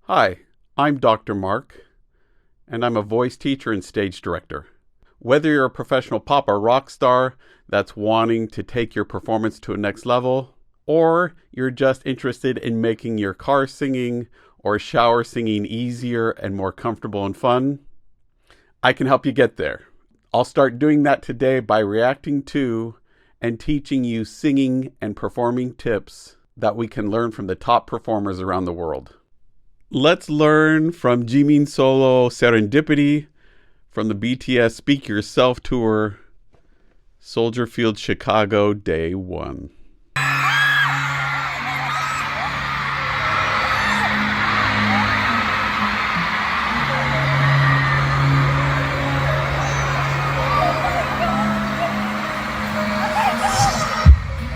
Hi, I'm Dr. Mark, and I'm a voice teacher and stage director. Whether you're a professional pop or rock star that's wanting to take your performance to a next level, or you're just interested in making your car singing or shower singing easier and more comfortable and fun, I can help you get there. I'll start doing that today by reacting to and teaching you singing and performing tips that we can learn from the top performers around the world. Let's learn from Jimin Serendipity from the BTS Speak Yourself Tour, Soldier Field, Chicago, Day 1.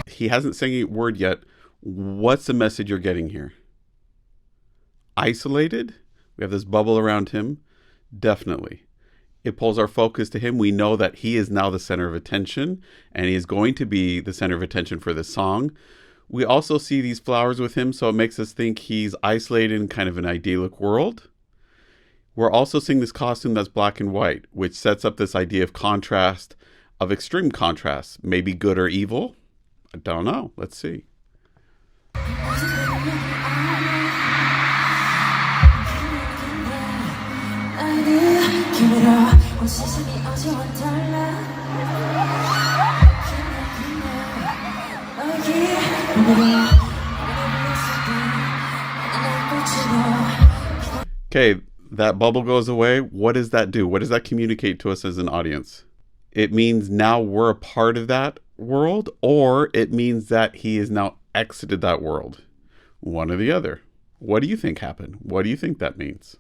He hasn't sang a word yet. What's the message you're getting here? Isolated? We have this bubble around him. Definitely. It pulls our focus to him. We know that he is now the center of attention, and he is going to be the center of attention for this song. We also see these flowers with him, so it makes us think he's isolated in kind of an idyllic world. We're also seeing this costume that's black and white, which sets up this idea of contrast, of extreme contrast, maybe good or evil. I don't know. Let's see. Okay, that bubble goes away. What does that do? What does that communicate to us as an audience? It means now we're a part of that world, or it means that he has now exited that world. One or the other. What do you think happened? What do you think that means?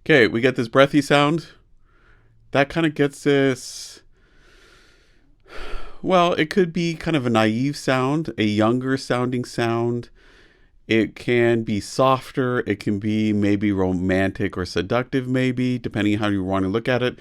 Okay, we get this breathy sound. That kind of gets this, well, it could be kind of a naive sound, a younger sounding sound. It can be softer. It can be maybe romantic or seductive, maybe, depending on how you want to look at it.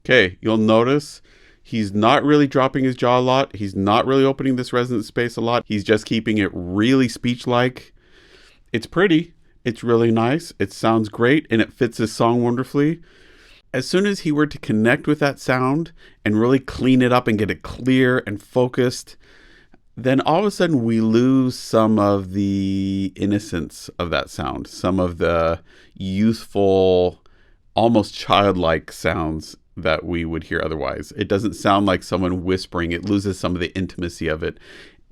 Okay, you'll notice he's not really dropping his jaw a lot. He's not really opening this resonant space a lot. He's just keeping it really speech-like. It's pretty. It's really nice. It sounds great, and it fits his song wonderfully. As soon as he were to connect with that sound and really clean it up and get it clear and focused, then all of a sudden we lose some of the innocence of that sound, some of the youthful, almost childlike sounds that we would hear otherwise. It doesn't sound like someone whispering. It loses some of the intimacy of it.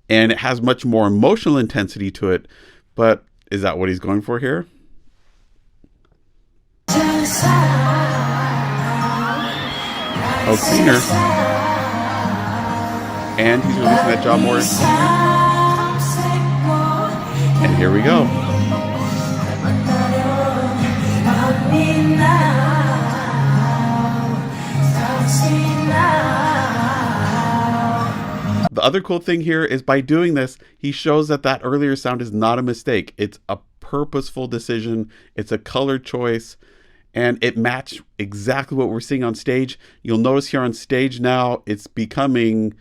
And it has much more emotional intensity to it. But is that what he's going for here? Oh, cleaner. And he's releasing that jaw more. And here we go. The other cool thing here is by doing this, he shows that that earlier sound is not a mistake. It's a purposeful decision. It's a color choice, and it matched exactly what we're seeing on stage. You'll notice here on stage now, it's becoming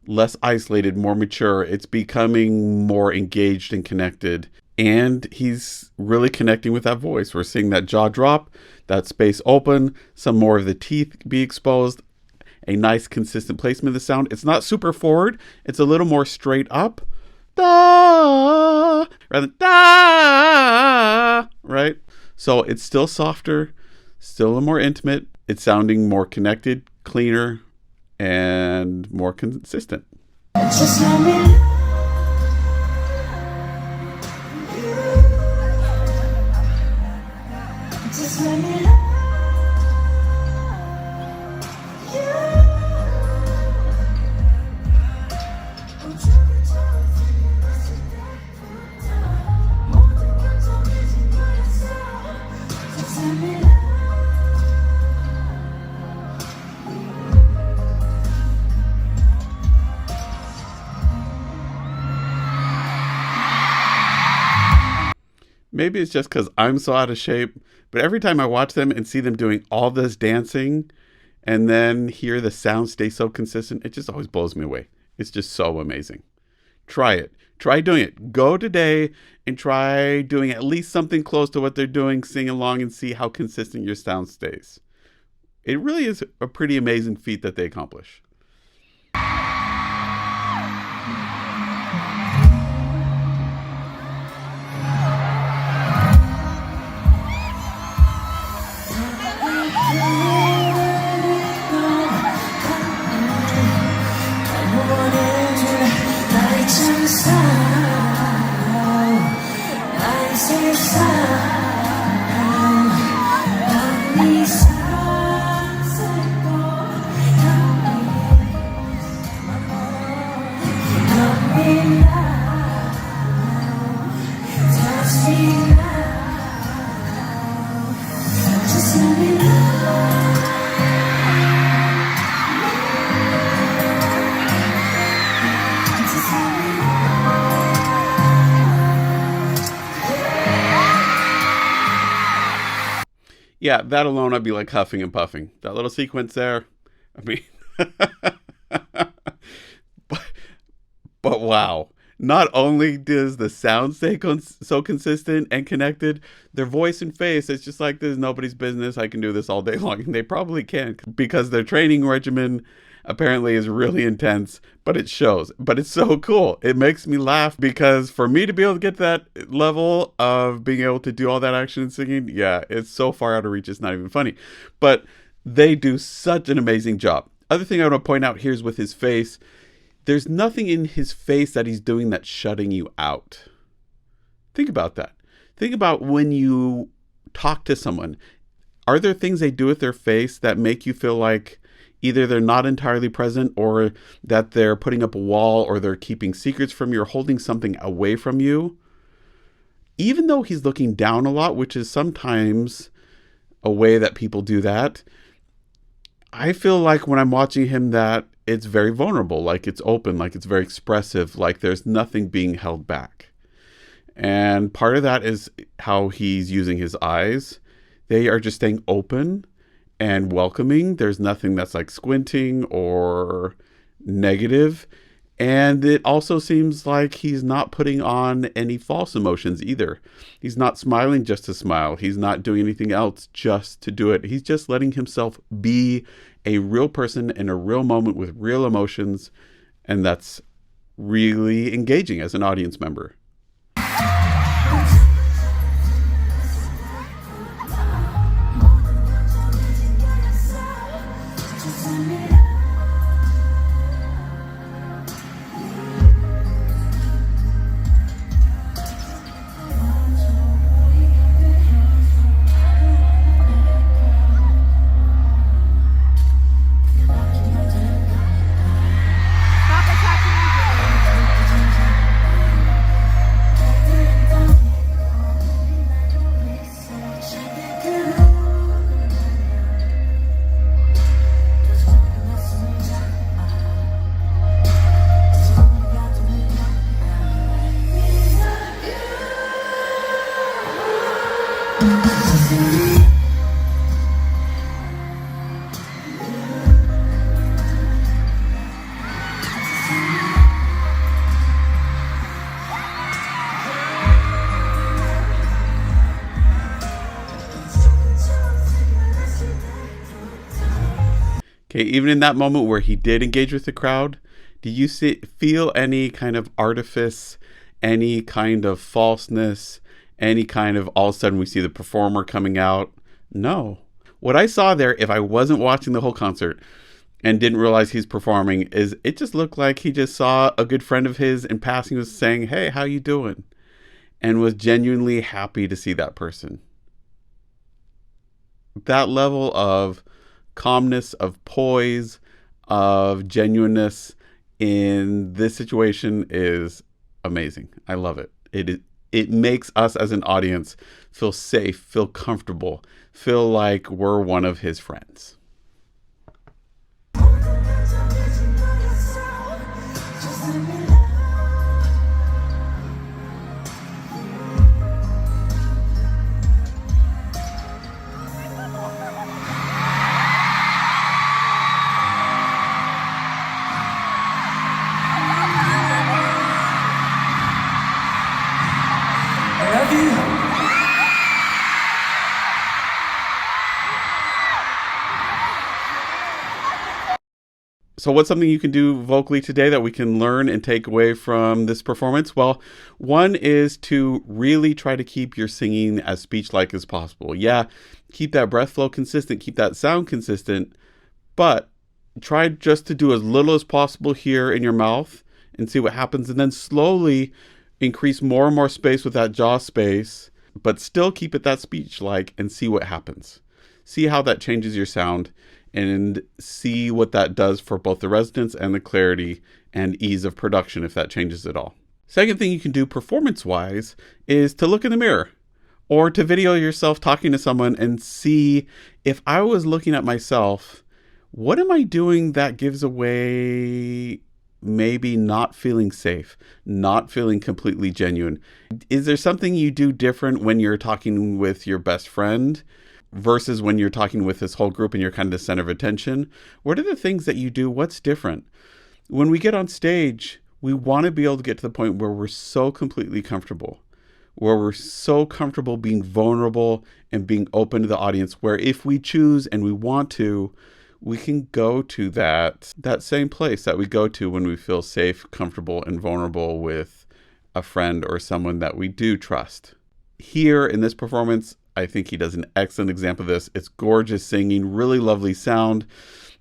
less isolated, more mature. It's becoming more engaged and connected. And he's really connecting with that voice. We're seeing that jaw drop, that space open, some more of the teeth be exposed. A nice consistent placement of the sound. It's not super forward. It's a little more straight up. Da, rather than da, right? So it's still softer, still a little more intimate. It's sounding more connected, cleaner, and more consistent. Maybe it's just because I'm so out of shape, but every time I watch them and see them doing all this dancing and then hear the sound stay so consistent, it just always blows me away. It's just so amazing. Try it. Try doing it. Go today and try doing at least something close to what they're doing, sing along, and see how consistent your sound stays. It really is a pretty amazing feat that they accomplish. Yeah, that alone, I'd be like huffing and puffing. That little sequence there, I mean, but wow. Not only does the sound stay so consistent and connected, their voice and face, it's just like, there's nobody's business. I can do this all day long. And they probably can, because their training regimen apparently is really intense, but it shows. But it's so cool. It makes me laugh, because for me to be able to get that level of being able to do all that action and singing, yeah, it's so far out of reach, it's not even funny. But they do such an amazing job. Other thing I want to point out here is with his face. There's nothing in his face that he's doing that's shutting you out. Think about that. Think about when you talk to someone. Are there things they do with their face that make you feel like either they're not entirely present, or that they're putting up a wall, or they're keeping secrets from you, or holding something away from you? Even though he's looking down a lot, which is sometimes a way that people do that, I feel like when I'm watching him that it's very vulnerable, like it's open, like it's very expressive, like there's nothing being held back. And part of that is how he's using his eyes. They are just staying open and welcoming. There's nothing that's like squinting or negative. And it also seems like he's not putting on any false emotions either. He's not smiling just to smile. He's not doing anything else just to do it. He's just letting himself be a real person in a real moment with real emotions. And that's really engaging as an audience member. Okay, even in that moment where he did engage with the crowd, do you feel any kind of artifice, any kind of falseness, any kind of all of a sudden we see the performer coming out? No. What I saw there, if I wasn't watching the whole concert and didn't realize he's performing, is it just looked like he just saw a good friend of his in passing, was saying, "Hey, how you doing?" and was genuinely happy to see that person. That level of calmness, of poise, of genuineness in this situation is amazing. I love it. It makes us as an audience feel safe, feel comfortable, feel like we're one of his friends. So what's something you can do vocally today that we can learn and take away from this performance? Well, one is to really try to keep your singing as speech-like as possible. Yeah, keep that breath flow consistent, keep that sound consistent, but try just to do as little as possible here in your mouth and see what happens. And then slowly increase more and more space with that jaw space, but still keep it that speech-like and see what happens. See how that changes your sound and see what that does for both the resonance and the clarity and ease of production if that changes at all. Second thing you can do performance-wise is to look in the mirror or to video yourself talking to someone and see, if I was looking at myself, what am I doing that gives away maybe not feeling safe, not feeling completely genuine? Is there something you do different when you're talking with your best friend versus when you're talking with this whole group and you're kind of the center of attention? What are the things that you do? What's different? When we get on stage, we want to be able to get to the point where we're so completely comfortable, where we're so comfortable being vulnerable and being open to the audience, where if we choose and we want to, we can go to that same place that we go to when we feel safe, comfortable, and vulnerable with a friend or someone that we do trust. Here in this performance, I think he does an excellent example of this. It's gorgeous singing, really lovely sound,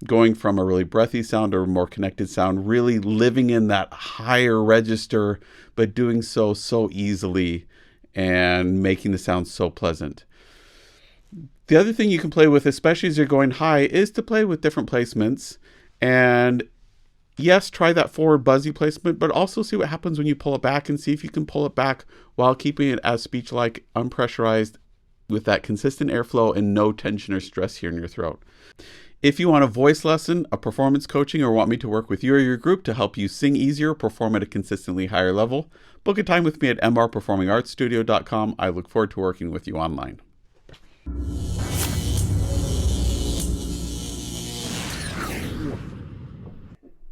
going from a really breathy sound to a more connected sound, really living in that higher register, but doing so easily and making the sound so pleasant. The other thing you can play with, especially as you're going high, is to play with different placements. And yes, try that forward buzzy placement, but also see what happens when you pull it back and see if you can pull it back while keeping it as speech-like, unpressurized, with that consistent airflow and no tension or stress here in your throat. If you want a voice lesson, a performance coaching, or want me to work with you or your group to help you sing easier, perform at a consistently higher level, book a time with me at mrperformingartsstudio.com. I look forward to working with you online.